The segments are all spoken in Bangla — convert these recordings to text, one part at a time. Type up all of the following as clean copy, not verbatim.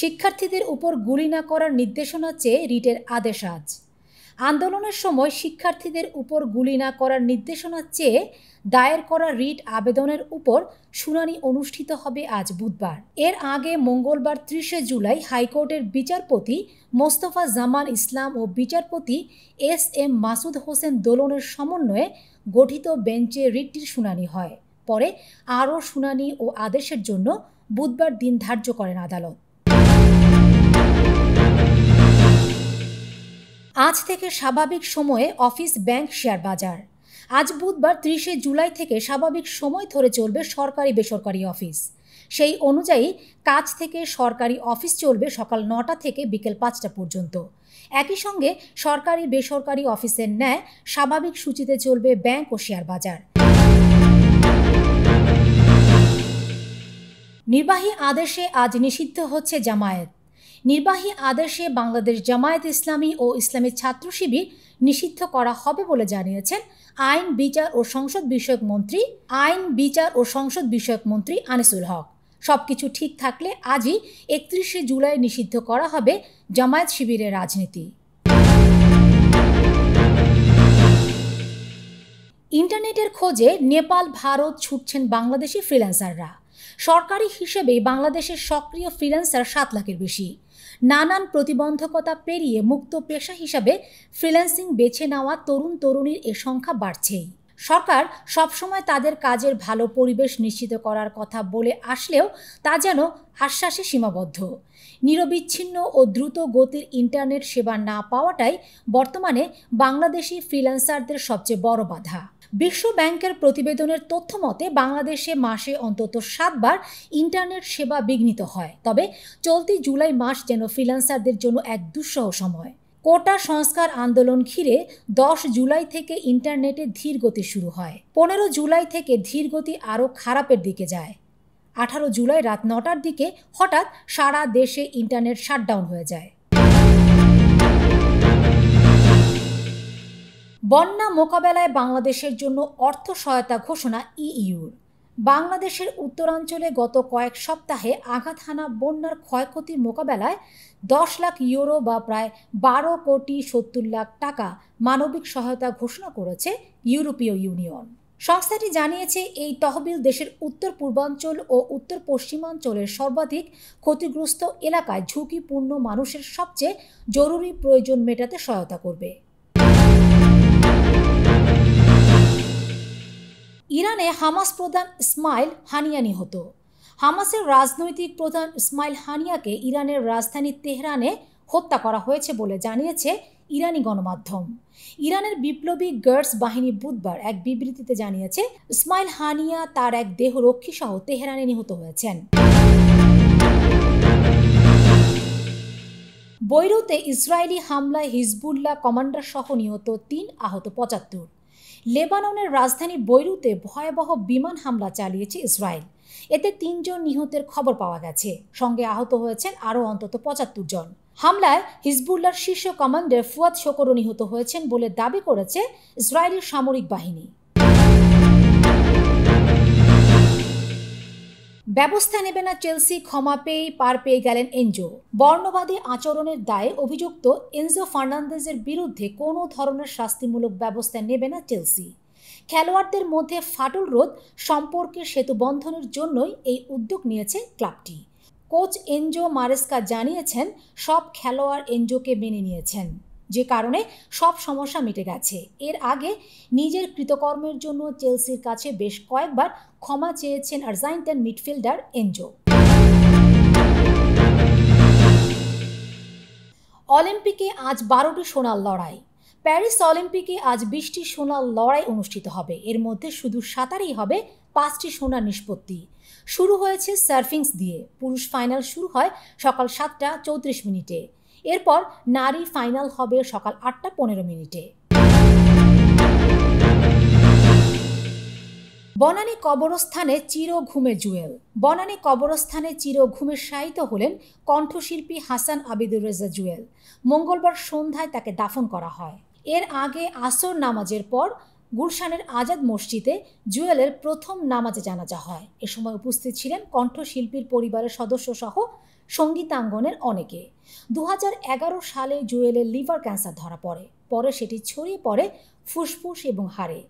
শিক্ষার্থীদের উপর গুলি না করার নির্দেশনা চেয়ে রিটের আদেশ আজ। আন্দোলনের সময় শিক্ষার্থীদের উপর গুলি না করার নির্দেশনা চেয়ে দায়ের করা রিট আবেদনের উপর শুনানি অনুষ্ঠিত হবে আজ বুধবার। এর আগে মঙ্গলবার ৩০ জুলাই হাইকোর্টের বিচারপতি মোস্তফা জামান ইসলাম ও বিচারপতি এস.এম. মাসুদ হোসেন দোলনের সমন্বয়ে গঠিত বেঞ্চে রিটটির শুনানি হয়। পরে আরও শুনানি ও আদেশের জন্য বুধবার দিন ধার্য করেন আদালত। আজ থেকে স্বাভাবিক সময়ে অফিস, ব্যাংক, শেয়ার বাজার। আজ বুধবার ৩০ জুলাই থেকে স্বাভাবিক সময় ধরে চলবে সরকারি বেসরকারি অফিস। সেই অনুযায়ী কাজ থেকে সরকারি অফিস চলবে সকাল ৯টা থেকে বিকেল ৫টা পর্যন্ত। একই সঙ্গে সরকারি বেসরকারি অফিসের ন্যায় স্বাভাবিক সূচিতে চলবে ব্যাংক ও শেয়ার বাজার। নির্বাহী আদেশে আজ নিষিদ্ধ হচ্ছে জামায়াত। নির্বাহী আদেশে বাংলাদেশ জামায়াত ইসলামী ও ইসলামী ছাত্র শিবির নিষিদ্ধ করা হবে বলে জানিয়েছেন আইন, বিচার ও সংসদ বিষয়ক মন্ত্রী আনিসুল হক। সবকিছু ঠিক থাকলে আজই ৩১ জুলাই নিষিদ্ধ করা হবে জামায়াত শিবিরের রাজনীতি। ইন্টারনেটের খোঁজে নেপাল, ভারত ছুটছেন বাংলাদেশি ফ্রিল্যান্সাররা। সরকারি হিসেবেই বাংলাদেশের সক্রিয় ফ্রিল্যান্সার ৭ লাখের বেশি। নানান প্রতিবন্ধকতা পেরিয়ে মুক্ত পেশা হিসাবে ফ্রিল্যান্সিং বেছে নেওয়া তরুণ তরুণীর এ সংখ্যা বাড়ছেই। সরকার সবসময় তাদের কাজের ভালো পরিবেশ নিশ্চিত করার কথা বলে আসলেও তা যেন আশ্বাসে সীমাবদ্ধ। নিরবিচ্ছিন্ন ও দ্রুত গতির ইন্টারনেট সেবা না পাওয়াটাই বর্তমানে বাংলাদেশি ফ্রিল্যান্সারদের সবচেয়ে বড় বাধা। বিশ্ব ব্যাংকের প্রতিবেদনের তথ্য মতে বাংলাদেশে মাসে অন্তত ৭ বার ইন্টারনেট সেবা বিঘ্নিত হয়। তবে চলতি জুলাই মাস যেন ফ্রিল্যান্সারদের জন্য এক দুঃসহ সময়। কোটা সংস্কার আন্দোলন ঘিরে ১০ জুলাই থেকে ইন্টারনেটে ধীর গতি শুরু হয়। ১৫ জুলাই থেকে ধীর গতি আরও খারাপের দিকে যায়। ১৮ জুলাই রাত ৯টার দিকে হঠাৎ সারা দেশে ইন্টারনেট শাটডাউন হয়ে যায়। বন্যা মোকাবেলায় বাংলাদেশের জন্য অর্থ সহায়তা ঘোষণা ইইউর। বাংলাদেশের উত্তরাঞ্চলে গত কয়েক সপ্তাহে আঘাত হানা বন্যার ক্ষয়ক্ষতির মোকাবেলায় ১০ লাখ ইউরো বা প্রায় ১২ কোটি ৭০ লাখ টাকা মানবিক সহায়তা ঘোষণা করেছে ইউরোপীয় ইউনিয়ন। সংস্থাটি জানিয়েছে, এই তহবিল দেশের উত্তর পূর্বাঞ্চল ও উত্তর পশ্চিমাঞ্চলের সর্বাধিক ক্ষতিগ্রস্ত এলাকায় ঝুঁকিপূর্ণ মানুষের সবচেয়ে জরুরি প্রয়োজন মেটাতে সহায়তা করবে। ইরানে হামাস প্রধান ইসমাইল হানিয়া নিহত। হামাসের রাজনৈতিক প্রধান ইসমাইল হানিয়াকে ইরানের রাজধানী তেহরানে হত্যা করা হয়েছে বলে জানিয়েছে ইরানি গণমাধ্যম। ইরানের বিপ্লবী গার্ডস বাহিনী বুধবার এক বিবৃতিতে জানিয়েছে, ইসমাইল হানিয়া তার এক দেহরক্ষী সহ তেহরানে নিহত হয়েছেন। বৈরুতে ইসরায়েলি হামলায় হিজবুল্লাহ কমান্ডার সহ নিহত ৩, আহত ৭৫। লেবাননের রাজধানী বৈরুতে ভয়াবহ বিমান হামলা চালিয়েছে ইসরায়েল। এতে ৩ জন নিহতের খবর পাওয়া গেছে। সঙ্গে আহত হয়েছেন আরও অন্তত ৭৫ জন। হামলায় হিজবুল্লাহর শীর্ষ কমান্ডার ফুয়াদ শোকরও নিহত হয়েছেন বলে দাবি করেছে ইসরায়েলি সামরিক বাহিনী। ব্যবস্থা নেবে না চেলসি, ক্ষমা পেয়েই পার পেয়ে গেলেন এনজো। বর্ণবাদী আচরণের দায়ে অভিযুক্ত এনজো ফার্নান্দেজের বিরুদ্ধে কোনো ধরনের শাস্তিমূলক ব্যবস্থা নেবে না চেলসি। খেলোয়াড়দের মধ্যে ফাটল রোধ, সম্পর্কের সেতু বন্ধনের জন্যই এই উদ্যোগ নিয়েছে ক্লাবটি। কোচ এনজো মারেস্কা জানিয়েছেন, সব খেলোয়াড় এনজোকে মেনে নিয়েছেন, যে কারণে সব সমস্যা মিটে গেছে। এর আগে নিজের কৃতকর্মের জন্য চেলসির কাছে বেশ কয়েকবার ক্ষমা চেয়েছেন আর্জেন্টাইন মিডফিল্ডার এনজো। অলিম্পিকে আজ 12টি সোনার লড়াই। প্যারিস অলিম্পিকে আজ 20টি সোনার লড়াই অনুষ্ঠিত হবে। এর মধ্যে শুধু সাঁতারেই হবে 5টি সোনার নিষ্পত্তি। শুরু হয়েছে সার্ফিংস দিয়ে। পুরুষ ফাইনাল শুরু হয় সকাল 7টা 34 মিনিটে। এরপর নারী ফাইনাল হবে সকাল 8টা 15 মিনিটে। বনানী কবরস্থানে চিরঘুমে জুয়েল। বনানী কবরস্থানে চিরঘুমে শায়িত হলেন কণ্ঠশিল্পী হাসান আবিদুর রেজা জুয়েল। মঙ্গলবার সন্ধ্যায় তাকে দাফন করা হয়। এর আগে আসর নামাজের পর গুলশানের আজাদ মসজিদে জুয়েলের প্রথম নামাজে জানাজা হয়। এ সময় উপস্থিত ছিলেন কণ্ঠশিল্পীর পরিবারের সদস্য সহ সঙ্গীতাঙ্গনের অনেকে। 2011 সালে জুয়েলের লিভার ক্যান্সার ধরা পড়ে। পরে সেটি ছড়িয়ে পড়ে ফুসফুস এবং হাড়ে।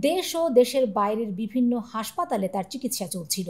দেশ ও দেশের বাইরের বিভিন্ন হাসপাতালে তার চিকিৎসা চলছিল।